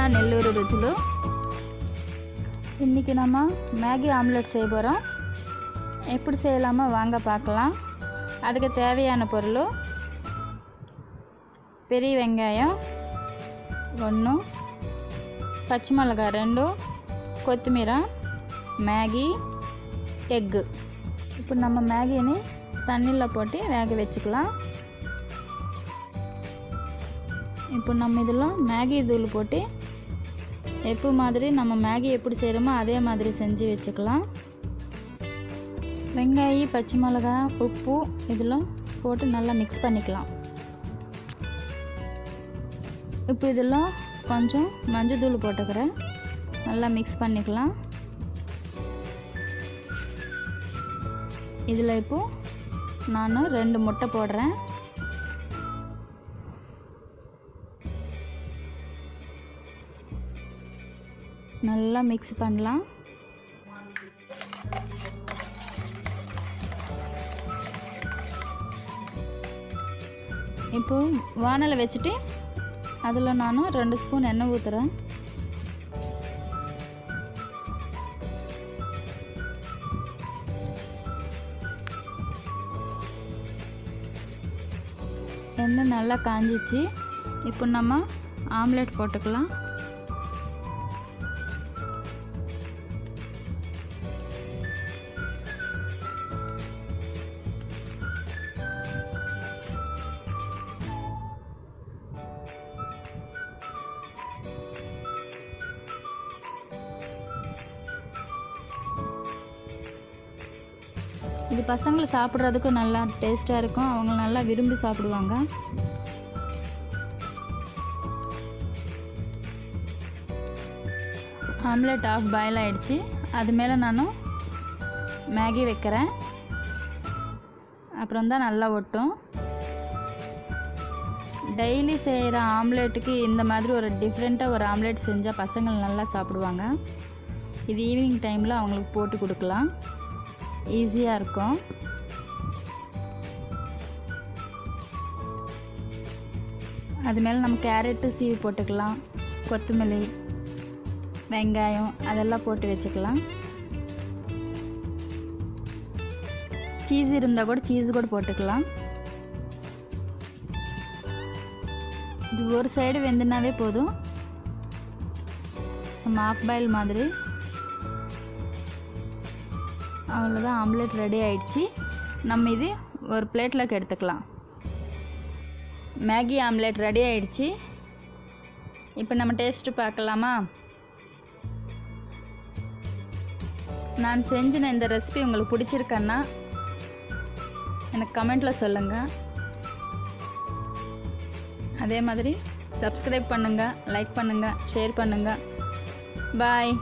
நவீனா நெல்லூர் ருச்சுலு. இன்றைக்கி நம்ம Maggi omelette செய்ய போகிறோம். எப்படி செய்யலாமா வாங்க பார்க்கலாம். அதுக்கு தேவையான பொருள்: பெரிய வெங்காயம் 1, பச்சை மிளகாய் 2, கொத்தமல்லி, மேகி, எக்கு. இப்போ நம்ம மேகியை தண்ணியில் போட்டு வேக வச்சுக்கலாம். இப்போ நம்ம இதில் மேகி தூள் போட்டு எப்போ மாதிரி நம்ம மேகி எப்படி செய்கிறோமோ அதே மாதிரி செஞ்சு வச்சுக்கலாம். வெங்காயம், பச்சை மிளகாய், உப்பு இதில் போட்டு நல்லா மிக்ஸ் பண்ணிக்கலாம். இப்போ இதில் கொஞ்சம் மஞ்சள் தூள் போட்டுக்கிறேன். நல்லா மிக்ஸ் பண்ணிக்கலாம். இதில் இப்போது நான் 2 முட்டை போடுறேன். நல்லா மிக்ஸ் பண்ணலாம். இப்போ வானலை வச்சுட்டு அதில் நான் 2 ஸ்பூன் எண்ணெய் ஊற்றுறேன். எண்ணெய் நல்லா காஞ்சிச்சு. இப்போ நம்ம ஆம்லெட் போட்டுக்கலாம். இது பசங்களை சாப்பிட்றதுக்கும் நல்லா டேஸ்ட்டாக இருக்கும். அவங்க நல்லா விரும்பி சாப்பிடுவாங்க. ஆம்லெட் ஆஃப் பாயில் ஆகிடுச்சு. அது மேலே நான் மேகி வைக்கிறேன். அப்புறம் தான் நல்லா ஒட்டும். டெய்லி செய்கிற ஆம்லெட்டுக்கு இந்த மாதிரி ஒரு டிஃப்ரெண்ட்டாக ஒரு ஆம்லெட் செஞ்சால் பசங்கள் நல்லா சாப்பிடுவாங்க. இது ஈவினிங் டைமில் அவங்களுக்கு போட்டு கொடுக்கலாம். ஈஸியாக இருக்கும். அது மேலே நம்ம கேரட்டு சீவி போட்டுக்கலாம். கொத்தமல்லி, வெங்காயம் அதெல்லாம் போட்டு வச்சுக்கலாம். சீஸ் இருந்தால் கூட சீஸ் கூட போட்டுக்கலாம். இது ஒரு சைடு வெந்துனாவே போதும். நம்ம ஆஃப் பாயில் மாதிரி. அவ்வளோதான், ஆம்லெட் ரெடி ஆகிடுச்சு. நம்ம இது ஒரு பிளேட்டில் எடுத்துக்கலாம். மேகி ஆம்லெட் ரெடி ஆகிடுச்சு. இப்போ நம்ம டேஸ்ட்டு பார்க்கலாமா? நான் செஞ்சின இந்த ரெசிபி உங்களுக்கு பிடிச்சிருக்கேன்னா எனக்கு கமெண்ட்டில் சொல்லுங்கள். அதே மாதிரி சப்ஸ்கிரைப் பண்ணுங்கள், லைக் பண்ணுங்கள், ஷேர் பண்ணுங்கள். பாய்.